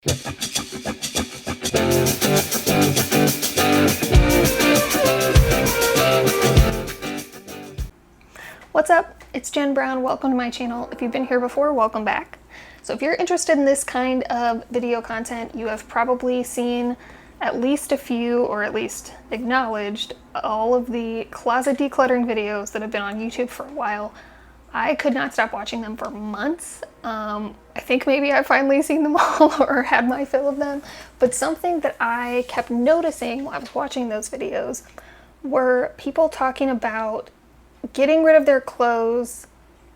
What's up? It's Jen Brown. Welcome to my channel. If you've been here before, welcome back. So if you're interested in this kind of video content, you have probably seen at least a few, or at least acknowledged, all of the closet decluttering videos that have been on YouTube for a while. I could not stop watching them for months. I think maybe I've finally seen them all or had my fill of them, but something that I kept noticing while I was watching those videos were people talking about getting rid of their clothes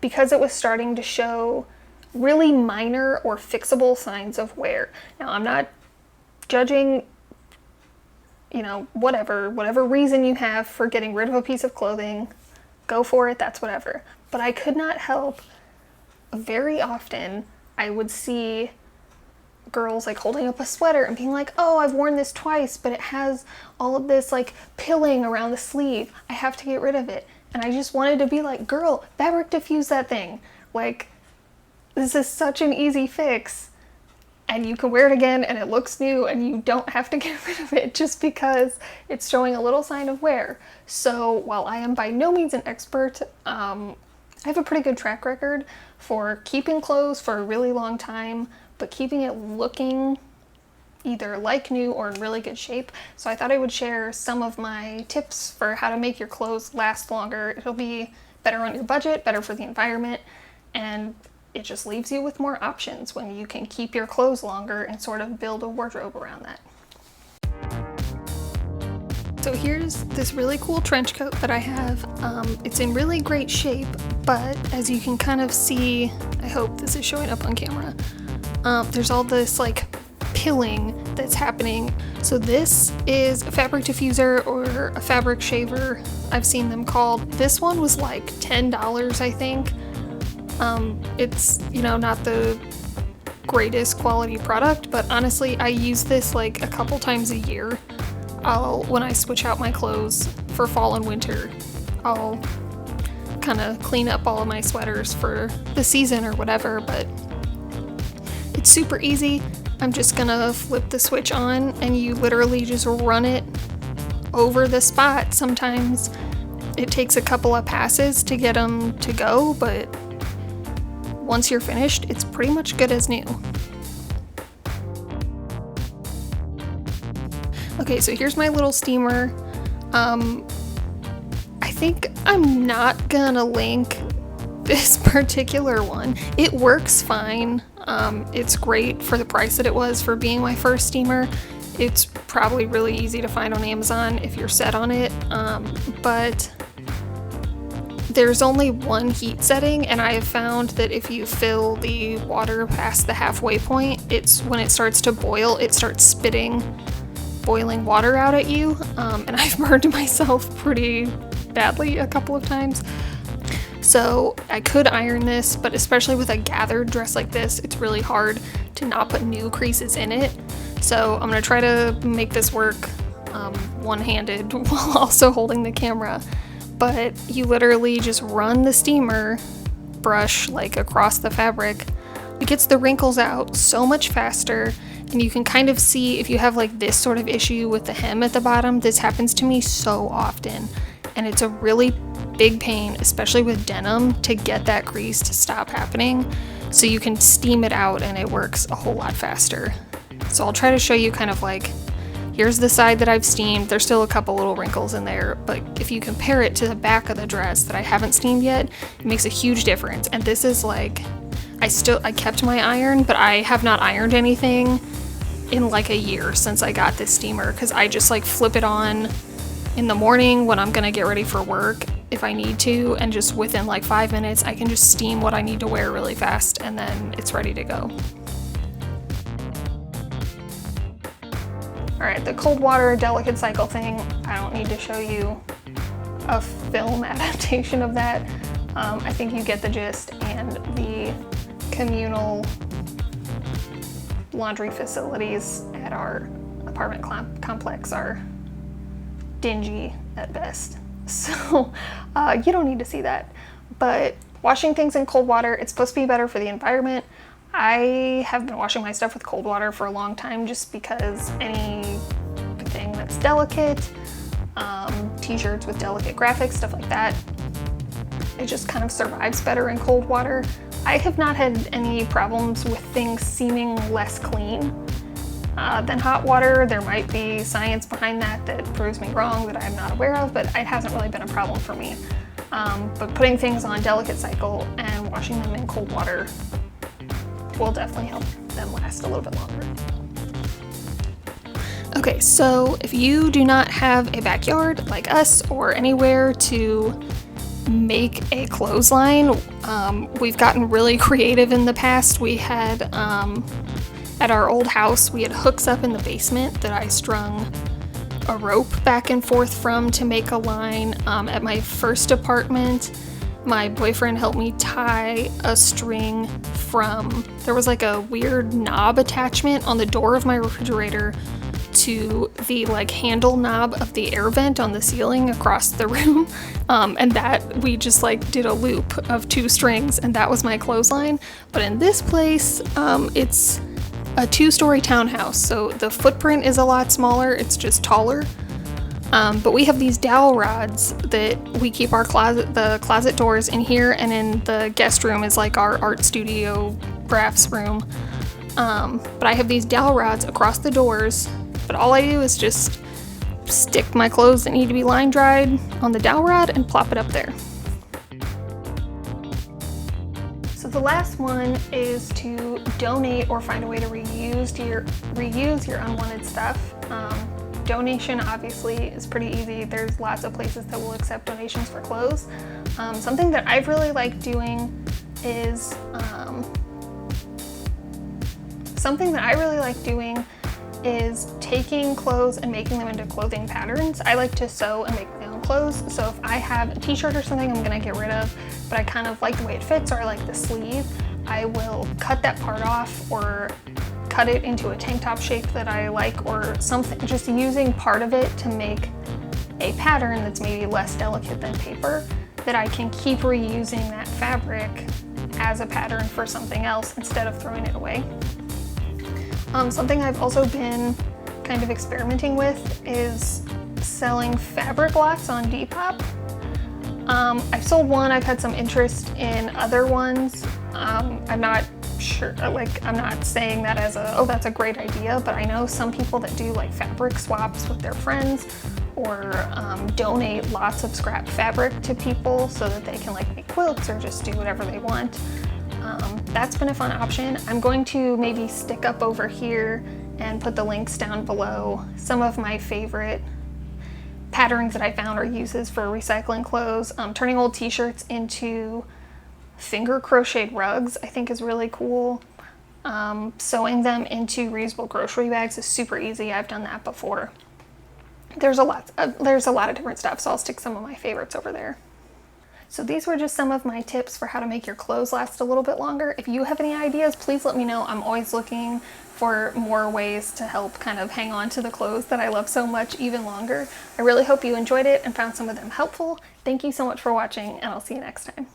because it was starting to show really minor or fixable signs of wear. Now, I'm not judging, whatever reason you have for getting rid of a piece of clothing, go for it, that's whatever. But I could not help, very often I would see girls like holding up a sweater and being like, oh, I've worn this twice, but it has all of this like pilling around the sleeve. I have to get rid of it. And I just wanted to be like, girl, fabric diffuse that thing. Like, this is such an easy fix. And you can wear it again and it looks new and you don't have to get rid of it just because it's showing a little sign of wear. So while I am by no means an expert, I have a pretty good track record for keeping clothes for a really long time, but keeping it looking either like new or in really good shape. So I thought I would share some of my tips for how to make your clothes last longer. It'll be better on your budget, better for the environment, and it just leaves you with more options when you can keep your clothes longer and sort of build a wardrobe around that. So here's this really cool trench coat that I have. It's in really great shape, but as you can kind of see, I hope this is showing up on camera, there's all this like pilling that's happening. So this is a fabric diffuser or a fabric shaver, I've seen them called. This one was like $10, I think. It's, not the greatest quality product, but honestly, I use this like a couple times a year. When I switch out my clothes for fall and winter, I'll kind of clean up all of my sweaters for the season or whatever, but it's super easy. I'm just gonna flip the switch on and you literally just run it over the spot. Sometimes it takes a couple of passes to get them to go, but once you're finished, it's pretty much good as new. Okay, so here's my little steamer. I think I'm not gonna link this particular one. It works fine. It's great for the price that it was for being my first steamer. It's probably really easy to find on Amazon if you're set on it, but there's only one heat setting, and I have found that if you fill the water past the halfway point, when it starts to boil, it starts spitting boiling water out at you, and I've burned myself pretty badly a couple of times. So I could iron this, but especially with a gathered dress like this, it's really hard to not put new creases in it. So I'm gonna try to make this work one-handed while also holding the camera. But you literally just run the steamer brush like across the fabric. It gets the wrinkles out so much faster, and you can kind of see if you have like this sort of issue with the hem at the bottom. This happens to me so often, and it's a really big pain, especially with denim, to get that crease to stop happening. So you can steam it out and it works a whole lot faster. So I'll try to show you kind of like, here's the side that I've steamed. There's still a couple little wrinkles in there, but if you compare it to the back of the dress that I haven't steamed yet, it makes a huge difference. And this is like, I kept my iron, but I have not ironed anything in like a year since I got this steamer, because I just like flip it on in the morning when I'm gonna get ready for work if I need to, and just within like 5 minutes I can just steam what I need to wear really fast, and then it's ready to go. Alright, the cold water delicate cycle thing, I don't need to show you a film adaptation of that. I think you get the gist, and the communal laundry facilities at our apartment complex are dingy at best. So you don't need to see that. But washing things in cold water, it's supposed to be better for the environment. I have been washing my stuff with cold water for a long time just because anything that's delicate, t-shirts with delicate graphics, stuff like that, it just kind of survives better in cold water. I have not had any problems with things seeming less clean than hot water. There might be science behind that that proves me wrong that I'm not aware of, but it hasn't really been a problem for me. But putting things on delicate cycle and washing them in cold water will definitely help them last a little bit longer. Okay, so if you do not have a backyard like us or anywhere to make a clothesline, we've gotten really creative in the past. We had, at our old house, we had hooks up in the basement that I strung a rope back and forth from to make a line. At my first apartment, my boyfriend helped me tie a string from, there was like a weird knob attachment on the door of my refrigerator to the like handle knob of the air vent on the ceiling across the room, and that we just like did a loop of 2 strings, and that was my clothesline. But in this place, it's a 2-story townhouse, so the footprint is a lot smaller, it's just taller. But we have these dowel rods that we keep the closet doors in here, and in the guest room is like our art studio crafts room. But I have these dowel rods across the doors, but all I do is just stick my clothes that need to be line dried on the dowel rod and plop it up there. So the last one is to donate or find a way to reuse your unwanted stuff. Donation obviously is pretty easy. There's lots of places that will accept donations for clothes. Something that I really like doing is taking clothes and making them into clothing patterns. I like to sew and make my own clothes. So if I have a t-shirt or something I'm gonna get rid of, but I kind of like the way it fits or I like the sleeve, I will cut that part off or cut it into a tank top shape that I like or something, just using part of it to make a pattern that's maybe less delicate than paper, that I can keep reusing that fabric as a pattern for something else instead of throwing it away. Something I've also been kind of experimenting with is selling fabric lots on Depop. I've sold one, I've had some interest in other ones. I'm not sure, like I'm not saying that as oh that's a great idea, but I know some people that do like fabric swaps with their friends or donate lots of scrap fabric to people so that they can like make quilts or just do whatever they want. That's been a fun option. I'm going to maybe stick up over here and put the links down below some of my favorite patterns that I found or uses for recycling clothes. Turning old t-shirts into finger crocheted rugs I think is really cool. Sewing them into reusable grocery bags is super easy. I've done that before. There's a lot of different stuff, so I'll stick some of my favorites over there. So these were just some of my tips for how to make your clothes last a little bit longer. If you have any ideas, please let me know. I'm always looking for more ways to help kind of hang on to the clothes that I love so much even longer. I really hope you enjoyed it and found some of them helpful. Thank you so much for watching, and I'll see you next time.